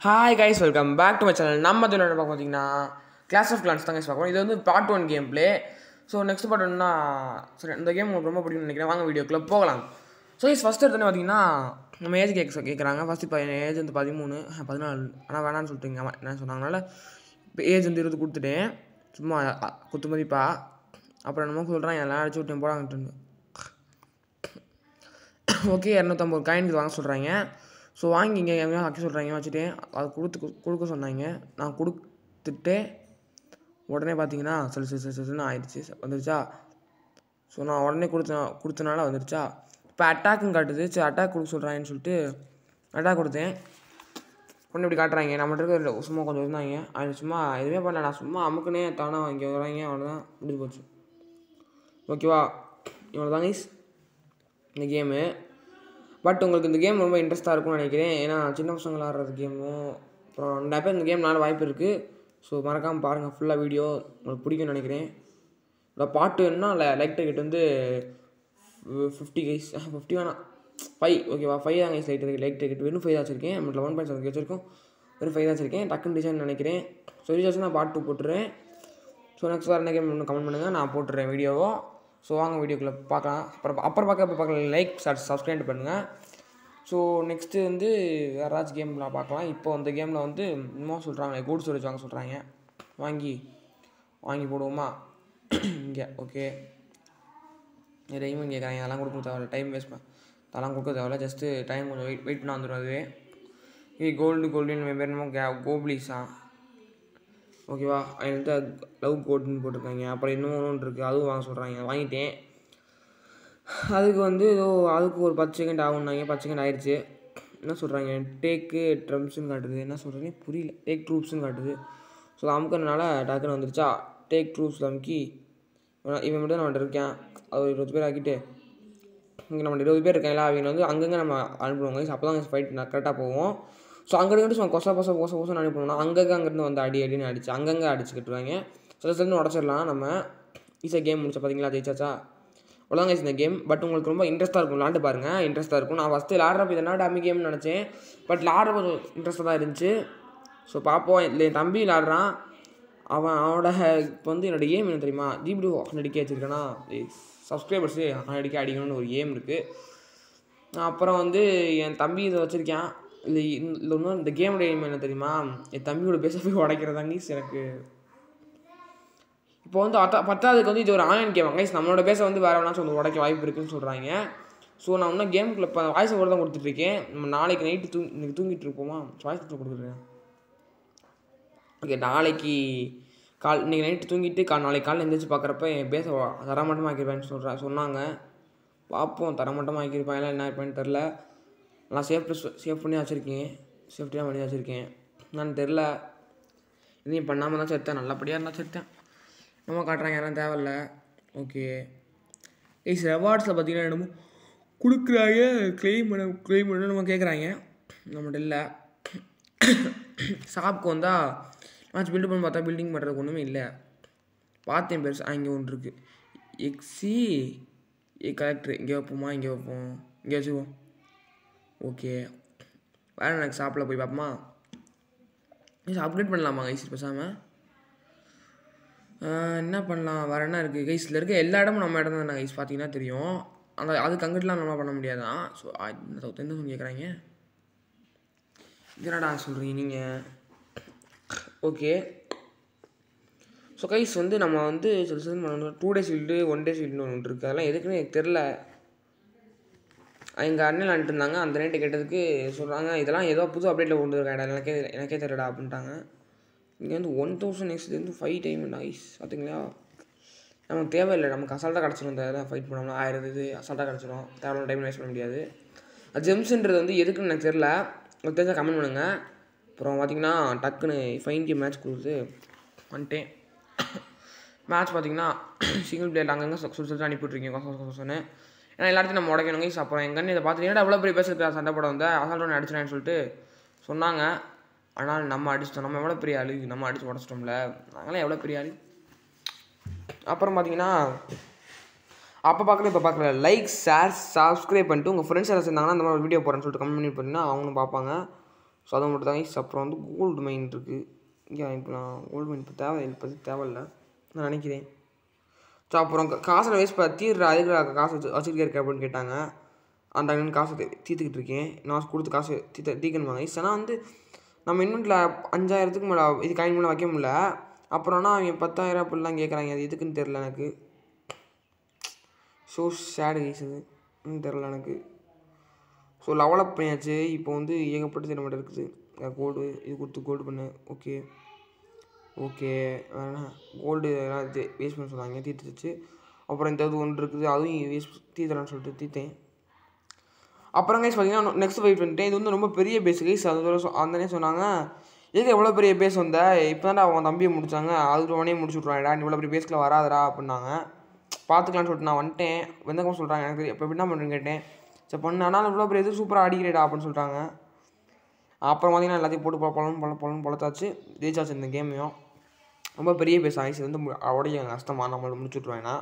Hi guys, welcome back to my channel. நம்ம இதில் பார்க்க பார்த்தீங்கன்னா கிளாஸ் ஆஃப் கிளான்ஸ் தான் கைஸ் பார்க்கணும். இது வந்து part 1 gameplay. So next part ஒன்னா சரி, இந்த கேம் உங்களுக்கு ரொம்ப பிடிக்கும்னு நினைக்கிறேன். வாங்க வீடியோக்குள்ளே போகலாம். ஸோ கைஸ் ஃபஸ்ட் எடுத்தோன்னே பார்த்தீங்கன்னா நம்ம ஏஜ் கேட்குறாங்க. ஃபஸ்ட்டு இப்போ ஏஜ் வந்து 13 14, ஆனால் வேணான்னு சொல்லிட்டுங்க. என்ன சொன்னாங்கனால இப்போ ஏஜ் வந்து 20 கொடுத்துட்டேன், சும்மா குத்து மதிப்பா. அப்புறம் என்னமோ சொல்கிறான், எல்லாம் அடிச்சு விட்டேன் போடாங்கட்டு. ஓகே, 250 காயினுக்கு வாங்க சொல்கிறாங்க. ஸோ வாங்கிங்க எங்கேயா வைக்க சொல்கிறாங்க, வச்சுட்டேன். அது கொடுக்க சொன்னாங்க. நான் கொடுத்துட்டு உடனே பார்த்தீங்கன்னா சரி ஆயிடுச்சு, வந்துருச்சா. ஸோ நான் உடனே கொடுத்தனால வந்துருச்சா. இப்போ அட்டாக்குன்னு காட்டுது. சரி அட்டாக் கொடுக்க சொல்கிறாங்கன்னு சொல்லிட்டு அட்டாக் கொடுத்தேன். உடனே இப்படி காட்டுறாங்க. நம்மகிட்ட இருக்க சும்மா கொஞ்சம் இருந்தாங்க. அது சும்மா எதுவுமே பண்ணல, நான் சும்மா அமுக்குனே தானே இங்கே வராங்க. அவ்வளோதான், முடிஞ்சு போச்சு. ஓகேவா, இவ்வளோ தாங்க இந்த கேமு. பட் உங்களுக்கு இந்த கேம் ரொம்ப இன்ட்ரெஸ்ட்டாக இருக்கும்னு நினைக்கிறேன். ஏன்னா சின்ன பசங்கள் ஆடுறது கேமும், அப்புறம் நிறைய பேர் இந்த கேம் நாள் வாய்ப்பு இருக்குது. ஸோ மறக்காமல் பாருங்கள், ஃபுல்லாக வீடியோ உங்களுக்கு பிடிக்கும்னு நினைக்கிறேன். இந்த பாட்டு வேணுன்னா லைக் டிக்கெட் வந்து 50 கைஸ், 50 வேணாம் 5, ஓகேவா. 5 தான் கைஸ் லைக் டிக்கெட். வெறும் 5 தான் வச்சுருக்கேன். நம்மளுக்கு 1.7 வச்சுருக்கோம், வெறும் 5 தான் வச்சுருக்கேன். டக்குன்னு டிசைன் நினைக்கிறேன். ஸோ ரீசார்ஜ் நான் பார்ட் 2 போட்டுறேன். ஸோ நெக்ஸ்ட் வேறு என்ன கேம் ஒன்று கமெண்ட் பண்ணுங்கள், நான் போட்டுறேன் வீடியோவோ. ஸோ வாங்க வீடியோக்குள்ளே பார்க்கலாம். அப்புறம் பார்க்கலாம். லைக் சப்ஸ்கிரைப் பண்ணுங்கள். ஸோ நெக்ஸ்ட்டு வந்து யாராச்சும் கேம்லாம் பார்க்கலாம். இப்போ அந்த கேமில் வந்து இன்னும் சொல்கிறாங்க கோல்டு ஸ்டோரேஜ் வாங்க சொல்கிறாங்க. வாங்கி போடுவோமா இங்கே. ஓகே, டைமும் கேட்குறாங்க. அதெல்லாம் கொடுக்க தேவையில்ல, டைம் வேஸ்ட் அதெல்லாம் கொடுக்க தேவையில்ல. ஜஸ்ட்டு டைம் கொஞ்சம் வெயிட் பண்ணால் வந்துடும். அதுவே கோல்டுன்னு பேர் என்னமோ கோப்ளீஸா, ஓகேவா. அது வந்து லவ் கோல்டுன்னு போட்டிருக்காங்க. அப்புறம் இன்னும் ஒன்று இருக்குது, அதுவும் வாங்க சொல்கிறாங்க. வாங்கிட்டேன். அதுக்கு வந்து அதுக்கு ஒரு 10 செகண்ட் ஆகும்னாங்க. 10 செகண்ட் ஆயிடுச்சு. என்ன சொல்கிறாங்க, டேக்கு ட்ரம்ப்ஸ்ன்னு காட்டுது. என்ன சொல்கிறேன்னு புரியல. டேக் ட்ரூப்ஸ்ன்னு காட்டுது. ஸோ அமுக்கிறதுனால டக்குன்னு வந்துருச்சா. டேக் ட்ரூப்ஸில் அமுக்கி இவன் மட்டும் நம்மகிட்ட இருக்கேன். அது 20 பேர் ஆக்கிட்டு இங்கே நம்ம 20 பேர் இருக்காங்களா, அவங்க வந்து அங்கங்கே நம்ம அனுப்புவாங்க. அப்போ தான் ஃபைட் கரெக்டாக போவோம். ஸோ அங்கேருந்து சும்மா கொசம் அனுப்பணும்னா அங்கேருந்து வந்து அடின்னு அடிச்சு அங்கங்கே அடிச்சுக்கிட்டுருவாங்க. சில உடச்சிடலாம். நம்ம ஈஸியாக கேம் முடிச்சா பார்த்தீங்களா, ஜெயிச்சாச்சா. அவ்வளோதாங்க இந்த கேம். பட் உங்களுக்கு ரொம்ப இன்ட்ரெஸ்ட்டாக இருக்கும், விளாண்டு பாருங்கள். இன்ட்ரெஸ்ட்டாக இருக்கும். நான் ஃபஸ்ட்டு விளாட்றப்ப இதனால் டம்மி கேம்னு நினச்சேன். பட் விளாட்ற கொஞ்சம் இன்ட்ரெஸ்ட்டாக தான் இருந்துச்சு. ஸோ பார்ப்போம். இல்லை என் தம்பி விளாட்றான். அவனோட இப்போ வந்து என்னோடய கேம் என்ன தெரியுமா, ஜிபிடி 100K வச்சுருக்கேன்னா சப்ஸ்கிரைபர்ஸு 100K அடிக்கணும்னு ஒரு கேம் இருக்குது. அப்புறம் வந்து என் தம்பி இதை வச்சுருக்கேன். இல்லை இன்னும் இந்த கேமுடைய கேம் என்ன தெரியுமா, என் தம்பியோட பேச போய் உடைக்கிறதாங்க எனக்கு. இப்போ வந்து 10க்கு வந்து இது ஒரு ஆன்லைன் கேம் கைஸ். நம்மளோட பேச வந்து வேறு வேணாச்சும் வந்து உடைக்க வாய்ப்பு இருக்குதுன்னு சொல்கிறாங்க. ஸோ நான் இன்னும் கேமுக்குள்ள இப்போ வாய்ஸ் ஓவர் தான் கொடுத்துட்ருக்கேன். நம்ம நாளைக்கு நைட்டு இன்றைக்கி தூங்கிட்டு இருப்போமா, வாய்ஸ் ஓவர் கொடுத்துருக்கேன். ஓகே, நாளைக்கு இன்றைக்கி நைட்டு தூங்கிட்டு நாளைக்கு காலையில் எழுந்திரிச்சு பார்க்குறப்ப என் பேச தரமட்டமாக ஆக்கியிருப்பேன்னு சொன்னாங்க. பார்ப்போம், தரமட்டமாக ஆக்கியிருப்பாங்களா என்ன இருப்பேன்னு தெரில. நான் சேஃப் பண்ணி வச்சுருக்கேன். சேஃப்டியாக பண்ணி வச்சுருக்கேன். நான் தெரில, இதையும் பண்ணாமல் தான் செத்தேன். நல்லபடியாக இருந்தால் செத்தேன். நம்ம காட்டுறாங்க, யாரும் தேவையில்ல. ஓகே கைஸ், ரெவார்ட்ஸில் பார்த்தீங்கன்னா என்னமோ கொடுக்குறாங்க. கிளைம் பண்ண நம்ம கேட்குறாங்க. நம்மகிட்ட இல்லை. ஷாப்புக்கு வந்தால் மேட்ச் பில்டு பண்ணி பார்த்தா பில்டிங் பண்ணுறதுக்கு ஒன்றுமே இல்லை. பார்த்தேன் பெருசு. இங்கே ஒன்று இருக்குது, எக்ஸி கலெக்டர். இங்கே வைப்போம், இங்கே வச்சுக்குவோம். ஓகே, வேறு எனக்கு ஷாப்பில் போய் பார்ப்போமா. அப்கிரேட் பண்ணலாமா கைஸ் பேசாமல். என்ன பண்ணலாம், வேறு என்ன இருக்குது கைஸில் இருக்க எல்லா இடமும் நம்ம இடம் தான் கைஸ். பார்த்தீங்கன்னா தெரியும். ஆனால் அதுக்கு அங்கிட்டலாம் நம்ம பண்ண முடியாதான். ஸோ என்ன சொல்லி கேட்குறாங்க, இது என்னடா சொல்கிறீங்க நீங்கள். ஓகே, ஸோ கைஸ் வந்து நம்ம வந்து சில 2 டே ஷீல்டு 1 டே ஷீல்டுன்னு ஒன்று இருக்குது. அதெல்லாம் எதுக்குன்னு எனக்கு தெரில. எங்கள் அண்ணன் விளாண்டுட்டு இருந்தாங்க. அந்த நைட்டு கேட்டதுக்கு சொல்கிறாங்க, இதெல்லாம் ஏதோ புது அப்டேட்டில் கொண்டு வரடா, எனக்கே தெரியடா அப்படின்ட்டாங்க. இங்கே வந்து 1000 நெக்ஸ்ட்லேருந்து 5 டைம் ஐஸ் பார்த்தீங்களா. நமக்கு தேவையில்லை, நமக்கு அசால்ட்டாக கிடச்சிடும். இந்த இதெல்லாம் ஃபைட் பண்ணோம்னா 1000 இது அசால்ட்டாக கிடச்சிடும். தேவையான டைம் வேஸ்ட் பண்ண முடியாது. அது ஜெம்ஸுன்றது வந்து எதுக்குன்னு எனக்கு தெரில. உங்களுக்கு தெரிஞ்சால் கமெண்ட் பண்ணுங்கள். அப்புறம் பார்த்தீங்கன்னா டக்குன்னு ஃபைன் கேம் மேட்ச் கொடுத்து வந்துட்டேன். மேட்ச் பார்த்தீங்கன்னா சிங்கிள் பிளேயர் அங்கங்கே சொல்லிட்டு அனுப்பிவிட்ருக்கீங்க கொசன்னு. ஏன்னா எல்லாத்தையும் நம்ம உடைக்கணும் கைஸ். அப்புறம் எங்கள் அண்ணன் இதை பார்த்துட்டீங்கன்னா எவ்வளோ பெரிய பேசுறதுக்கு சண்டை போட வந்தேன், அசால்ட் ஒன்று அடிச்சிடேன்னு சொல்லிட்டு சொன்னாங்க. ஆனால் நம்ம அடிச்சிட்டோம். நம்ம எவ்வளோ பெரிய ஆளு, நம்ம அடித்து உடச்சிட்டோம்ல. நாங்களாம் எவ்வளோ பெரிய ஆளு. அப்புறம் பார்த்தீங்கன்னா அப்போ பார்க்கல இப்போ பார்க்கல, லைக் ஷேர் சப்ஸ்கிரைப் பண்ணிட்டு உங்கள் ஃப்ரெண்ட்ஸ் யாராவது இருந்தாங்கன்னா அந்த மாதிரி வீடியோ போடுறேன்னு சொல்லிட்டு கமெண்ட் பண்ணி பார்த்தீங்கன்னா அவங்களும் பார்ப்பாங்க. ஸோ அதை மட்டும் தான் கைஸ். அப்புறம் வந்து கோல்டு மைன் இருக்குது. இங்கே வாங்கிக்கலாம். கோல்டு மைன் இப்போ தேவையில்லை நான் நினைக்கிறேன். ஸோ அப்புறம் காசில் வேஸ்ட் தீர்ற அதுக்கு காசு வச்சுருக்கேன் அப்படின்னு கேட்டாங்க. அந்த காசு தீர்த்துக்கிட்டு இருக்கேன். நான் கொடுத்து காசு தீக்கணுமா கைஸ். ஆனால் வந்து நம்ம இன்வெண்ட்டில் 5000க்கு மேலே இது காயின் மேலே வைக்க முடியல. அப்புறம்னா அவங்க 10,000 அப்படிலாம் கேட்குறாங்க. அது எதுக்குன்னு தெரில எனக்கு. ஸோ சேடு கைஸ் அது தெரில எனக்கு. ஸோ லெவலப் பண்ணியாச்சு. இப்போ வந்து ஏகப்பட்ட திறமை இருக்குது. கோல்டு இது கொடுத்து கோல்டு பண்ணு. ஓகே வேணா கோல்டு இது வேஸ்ட் பண்ண சொன்னாங்க. தீர்த்துச்சு. அப்புறம் இந்த இது ஒன்று இருக்குது. அதுவும் தீர்த்தலான்னு சொல்லிட்டு தீர்த்தேன். அப்புறம் கைஸ் பார்த்தீங்கன்னா நெக்ஸ்ட் ஃபைட் வந்துட்டேன். இது வந்து ரொம்ப பெரிய பேஸ் கைஸ். அது அந்தனே சொன்னாங்க, எதுக்கு எவ்வளோ பெரிய பேஸ் வந்த, இப்போ தான் அவங்க தம்பியை முடித்தாங்க, அது உடனே முடிச்சு விட்ருவாங்கடா, நீ இவ்வளோ பெரிய பேஸ்க்குள்ள வராதரா அப்படின்னாங்க. பார்த்துக்கலான்னு சொல்லிட்டு நான் வந்துட்டேன். வெந்தகம் சொல்கிறாங்க எனக்கு இப்போ எப்படி என்ன பண்ணுறேன்னு கேட்டேன். சரி பண்ணு, ஆனால் இவ்வளோ பெரிய இது சூப்பராக அடிக்கிறேடா அப்படின்னு சொல்லிட்டாங்க. அப்புறம் பார்த்தீங்கன்னா எல்லாத்தையும் போட்டு பொழத்தாச்சு. ஜெயிச்சாச்சு இந்த கேமையும். ரொம்ப பெரிய பேஸ் ஆகிடுச்சு. வந்து உடைய கஷ்டமாக நம்மளை முடிச்சு விட்ருவாங்கன்னா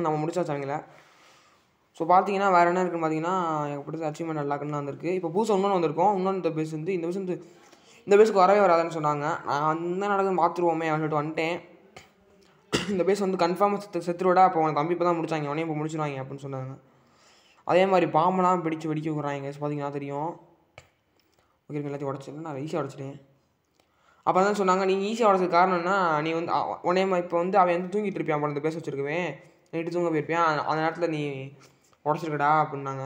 நம்ம முடிச்சாச்சு அவங்கள. ஸோ பார்த்தீங்கன்னா வேறு என்ன இருக்குன்னு பார்த்தீங்கன்னா எனக்கு பிடிச்ச அச்சீவ்மெண்ட் நல்லாக்குன்னு வந்திருக்கு. இப்போ புதுசாக இன்னொன்று வந்திருக்கோம். இந்த பேஸ் வந்து இந்த பேஸுக்கு வரவே வராதுன்னு சொன்னாங்க. நான் என்ன நடக்குதுன்னு பார்த்துருவோமே அப்படின்னு சொல்லிட்டு வந்துட்டேன். இந்த பேஸ் வந்து கன்ஃபார்மாக செத்துருவிடா. அப்போ உனக்கு தம்பி இப்போ தான் முடிச்சாங்க, உடனே இப்போ முடிச்சிடுவாங்க அப்படின்னு சொன்னாங்க. அதே மாதிரி பாம்பெல்லாம் பிடிச்சி வெடிக்க விட்றாங்க பார்த்தீங்கன்னா தெரியும். ஓகே எல்லாத்தையும் உடச்சிட்டு நான் ஈஸியாக உடச்சிட்டேன். அப்போ தான் சொன்னாங்க, நீங்கள் ஈஸியாக உடச்சதுக்கு காரணம்னா நீ வந்து உடனே இப்போ வந்து அவன் வந்து தூங்கிட்டு இருப்பியான் அப்புறம் இந்த பேச வச்சுருக்குவேன், நைட்டு தூங்க போயிருப்பியான், அந்த நேரத்தில் நீ உடச்சிருக்கடா அப்படின்னாங்க.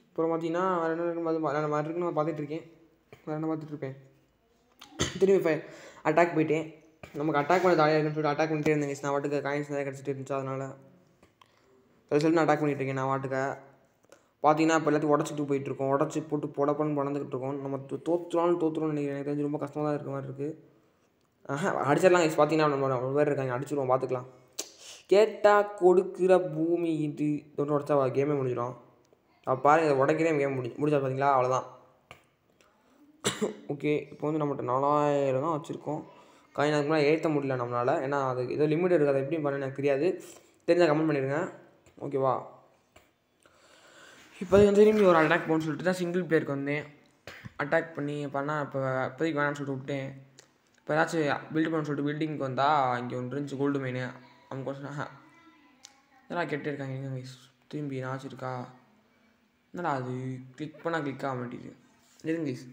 அப்புறம் பார்த்தீங்கன்னா வேறு என்ன இருக்குன்னு மாதிரி இருக்குன்னு நான் பார்த்துட்ருக்கேன். வேறு என்ன பார்த்துட்ருப்பேன். திரும்பி அட்டாக் போயிட்டேன். நமக்கு அட்டாக் பண்ண ஜாலியாக இருக்குன்னு சொல்லிட்டு அட்டாக் பண்ணிட்டே இருந்தேங்க. நான் வாட்டுக்கு காயின்ஸ் நிறைய கிடச்சிட்டு இருந்துச்சு. அதனால் சொல்லி நான் அட்டாக் பண்ணிகிட்டு இருக்கேன். நான் வாட்டுக்க பார்த்தீங்கன்னா இப்போ எல்லாத்தையும் உடச்சிட்டு போயிட்டுருக்கோம். உடச்சி போட்டு பொடப்பன்னு பறந்துக்கிட்டு இருக்கோம். நம்ம தோற்றுறோம்னு நினைக்கிறேன். எனக்கு தெரிஞ்சு ரொம்ப கஷ்டமாக தான் இருக்க மாதிரி இருக்குது. அடிச்சிடலாம் கைஸ். பார்த்தீங்கன்னா நம்ம பேர் இருக்காங்க, அடிச்சிடுவோம், பார்த்துக்கலாம். கேட்டால் கொடுக்குற பூமி இது தொட்டு உடச்சா கேமே முடிஞ்சிடும். அப்போ பாருங்கள், இதை உடைக்கிறேன் கேம் முடிச்சா பார்த்தீங்களா, அவ்வளோதான். ஓகே இப்போ வந்து நம்மகிட்ட 4000 தான் வச்சுருக்கோம். காயின் அதுக்கு மேலே ஏற்ற முடியல நம்மளால். ஏன்னா அது ஏதோ லிமிட் இருக்குது. அதை எப்படி பண்ண எனக்கு தெரியாது. தெரிஞ்சால் கமெண்ட் பண்ணிடுங்க. ஓகேவா. இப்போதைக்கு வந்து திரும்பி ஒரு அட்டாக் போகணுன்னு சொல்லிட்டு தான் சிங்கிள் பிளேயருக்கு வந்தேன். அட்டாக் பண்ணி பண்ணால் இப்போதைக்கு வேணான்னு சொல்லிட்டு விட்டேன். இப்போ ஏதாச்சும் பில்டு பண்ண சொல்லிட்டு பில்டிங்க்கு வந்தால் இங்கே ஒன்று இருந்துச்சு கோல்டு மைனு. அவங்க கொஞ்சம் இதெல்லாம் கெட்டு இருக்காங்க. எங்கே கைஸ் திரும்பி ஏதாச்சும் இருக்கா? என்னடா அது கிளிக் பண்ணால் கிளிக் ஆக மாட்டேங்குது. இருங்க கைஸ்,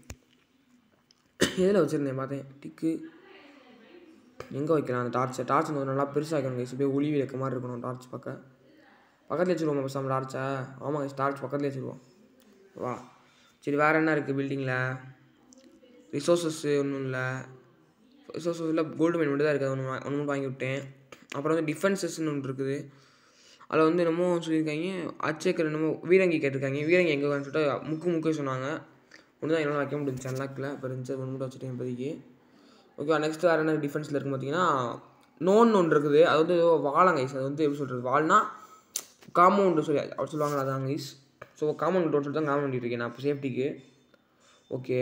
எதில் வச்சுருந்தேன் பார்த்தேன். டிக்கு எங்கே வைக்கலாம் அந்த டார்ச் வந்து நல்லா பெருசாக வைக்கணும் கைஸ். இப்படியே ஒளி விளக்க மாதிரி இருக்கணும் டார்ச் பக்கத்தில் வச்சுருவோம். பசங்க டார்ச்சா? ஆமாம் கைஸ், டார்ச் பக்கத்துலேயே வச்சுருவோம். வா சரி, வேறு என்ன இருக்குது பில்டிங்கில்? ரிசோர்ஸஸ் ஒன்றும் இல்லை. ரிசோர்ஸஸ் இல்லை, கோல்டு மைன் மட்டும் தான் இருக்குது. ஒன்று மட்டும் வாங்கி விட்டேன். அப்புறம் வந்து டிஃபென்சஸ்ன்னு ஒன்று இருக்குது. அதில் வந்து என்னமோ சொல்லியிருக்காங்க, அச்சேக்கர் என்னமோ வீரங்கி கேட்டிருக்காங்க. வீரங்கி எங்கே சொல்லிட்டு முக்கு சொன்னாங்க. ஒன்று தான் என்னால் வைக்க முடிஞ்சிச்சு அன்லாக்கில். இப்போ இருந்துச்சு ஒன்று மட்டும் வச்சுட்டேன் இப்போதைக்கு. ஓகே நெக்ஸ்ட்டு வேறு என்ன டிஃபென்ஸில் இருக்குன்னு பார்த்தீங்கன்னா ஒன்று இருக்குது. அது வந்து வாழங்க கைஸ். அது வந்து எப்படி சொல்கிறது, வால்னா காம்பவுண்டு சொல்லி அவர் சொல்லுவாங்க, அதான் கைஸ். ஸோ காம்பவுண்ட் சொல்லிட்டு தான் காம்பவுண்ட் இருக்கேன் நான் இப்போ சேஃப்டிக்கு. ஓகே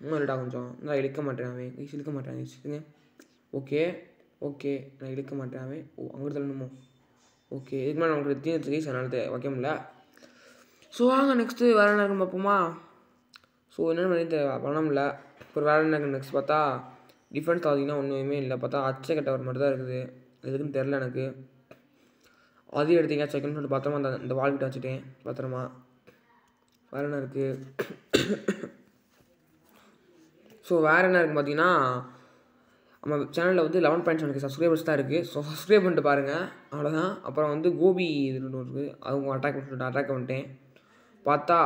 இன்னும் இல்லைடா கொஞ்சம் நான் இழுக்க மாட்டேன் கைஸ். இழுக்க மாட்டேன் கைஸ். ஓகே நான் இழுக்க மாட்டேன். அங்கே தள்ளணுமோ? ஓகே இதுக்கு மேலே நமக்கு தீர்த்து கைஸ், அதனால வைக்க முடியல. ஸோ வாங்க நெக்ஸ்ட்டு வேறு என்ன இருக்குன்னு பார்ப்போமா. ஸோ என்னென்னு பண்ண முடியல. இப்போ வேறு என்ன இருக்குது நெக்ஸ்ட் பார்த்தா டிஃபென்ஸ் பார்த்தீங்கன்னா ஒன்றுமே இல்லை. பார்த்தா அச்சை கட்டவர் மட்டும் தான் இருக்குது. எதுக்குன்னு தெரில எனக்கு. அதையும் எடுத்தீங்க செகண்ட் சொல்லிட்டு பத்திரமா இந்த வால்கிட்ட வச்சுட்டேன் பத்திரமா. வேறு என்ன இருக்குது? ஸோ வேறு என்ன இருக்குது பார்த்தீங்கன்னா நம்ம சேனலில் வந்து 11.7 சப்ஸ்கிரைபர்ஸ் தான் இருக்குது. ஸோ சப்ஸ்கிரைப் பண்ணிட்டு பாருங்கள், அவ்வளோதான். அப்புறம் வந்து கோபி இது ஒன்று இருக்குது. அவங்க அட்டாக் பண்ணிட்டேன். பார்த்தா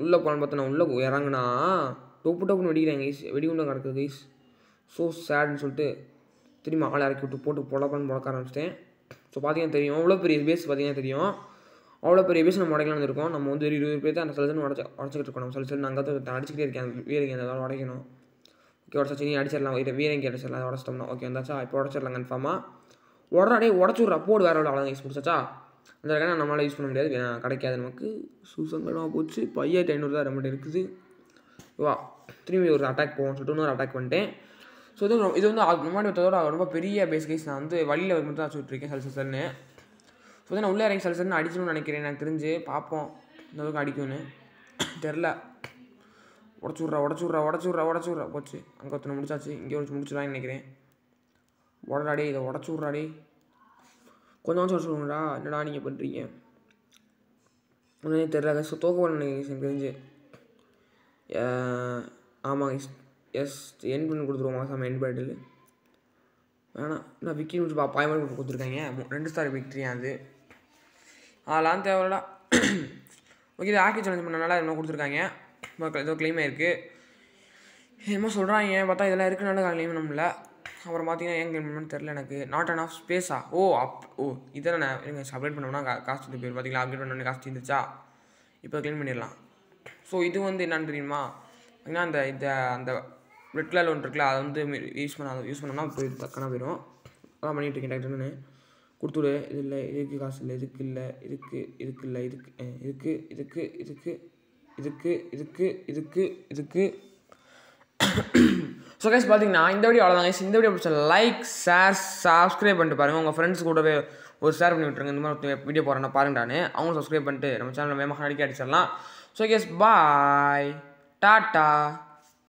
உள்ளே போகலான்னு பார்த்தா நான் உள்ளே இறங்குனா டொப்புன்னு வெடிக்கிறாங்க கைஸ். வெடிகுண்டை கிடக்குது கைஸ். ஸோ சேட்னு சொல்லிட்டு திரும்பி ஆளை இறக்கி விட்டு போட்டு புழக்க ஆரம்பிச்சிட்டேன். ஸோ பார்த்தீங்கன்னா தெரியும், அவ்வளோ பெரிய பேஸ் பார்த்தீங்கன்னா தெரியும். அவ்வளோ பெரிய பேஸ் நம்ம உடைக்கலான்னு இருக்கோம். நம்ம வந்து ஒரு 20 பேர் தான் அந்த செல்லுன்னு உடச்சிக்கிட்டு இருக்கோம். நம்ம செல்லு அங்கே தான் அடிச்சுக்கிட்டே இருக்கேன். வீரங்க அந்த வேலை உடைக்கணும். ஓகே உடச்சாச்சு, நீ அடிச்சிடலாம். வீரங்க அடிச்சிடலாம். அதை உடச்சிட்டோம்னா ஓகே வந்தாச்சா. இப்போ உடச்சிடலாம் கன்ஃபார்மாக. உடனே உடச்சுட்றா போடு வேறு எவ்வளோ அவ்வளோ யூஸ் முடிச்சாச்சா. அந்த வேலை நம்மளால் யூஸ் பண்ண முடியாது, கிடைக்காது நமக்கு. சூசங்கடமாக போச்சு. 5500 தான் நம்மகிட்ட இருக்குது. வா திரும்பி ஒரு அட்டாக் போவோம்னு சொல்லிட்டு இன்னொரு அட்டாக் பண்ணிட்டேன். ஸோ இது வந்து முன்னாடி ஒருத்தரோட ரொம்ப பெரிய பேஸ் கைஸ். நான் வந்து வழியில் மட்டும் தான் வச்சுட்ருக்கேன் சல்சல்னு. ஸோ நான் உள்ளே இறங்கி சல்சல்னு அடிக்கணும்னு நினைக்கிறேன். எனக்கு தெரிஞ்சு பார்ப்போம் இந்த அளவுக்கு அடிக்கும்னு தெரில. உடச்சுட்றா போச்சு. அங்கே ஒருத்தனை முடிச்சாச்சு. இங்கே முடிச்சுடான்னு நினைக்கிறேன். உடடாடி இதை உடச்சு விட்றாடி. கொஞ்சம் சொல்லுங்கடா. என்னடா நீங்கள் பண்ணுறீங்க? ஒன்றும் தெரியல. தோக்க பண்ண எனக்கு தெரிஞ்சு. ஆமாங்க. எஸ் என் பண்ணி கொடுத்துருவோம். சாமி என் பேட்டில் வேணாம். நான் விக்கி முடிச்சு பாய்மெண்ட் கொடுத்துருக்காங்க. 2 ஸ்டார் விக்ட்ரி அது. அதெல்லாம் தேவையில்லடா. ஓகே, இது ஆக்கி சேலஞ்ச் பண்ணனால என்ன கொடுத்துருக்காங்க. ஏதோ கிளைம் ஆயிருக்கு. என்னமோ சொல்கிறாங்க. பார்த்தா இதெல்லாம் இருக்குனால கிளைம் நம்மள. அப்புறம் பார்த்தீங்கன்னா ஏன் கிளைம் பண்ணணும்னு தெரில எனக்கு. நாட் அண்ட் ஆஃப் ஸ்பேஸா? இதெல்லாம் நான் எனக்கு அப்டேட் பண்ணோம்னா காசு போயிடும். பார்த்தீங்களா, அப்டேட் பண்ணோன்னே காசு இருந்துச்சா? இப்போ கிளைம் பண்ணிடலாம். ஸோ இது வந்து என்னன்னு தெரியுமா? ஏன்னா அந்த ரெட் கலர் ஒன்று இருக்குல்ல, அதை வந்து யூஸ் பண்ணோம்னா போய் தக்கனா போயிடும். அதான் பண்ணிகிட்டு இருக்கேன். டாக்டர்னு கொடுத்துடு. இது இல்லை, இதுக்கு காசு இல்லை, இதுக்கு இல்லை, இதுக்கு இல்லை, இதுக்கு. ஸோ கைஸ் பார்த்தீங்கன்னா இந்த வீடியோ அவ்வளோதாங்க. இந்த வீடியோ பிடிச்ச லைக், ஷேர், சப்ஸ்கிரைப் பண்ணிட்டு பாருங்கள். உங்கள் ஃப்ரெண்ட்ஸ் கூடவே ஒரு ஷேர் பண்ணி விட்டுருங்க. இந்த மாதிரி வீடியோ போகிறேன்னா பாருங்கடான்னு. அவங்களும் சப்ஸ்கிரைப் பண்ணிட்டு நம்ம சேனலில் வேகமாக அடிக்க அடிச்சிடலாம். So guys bye, tata.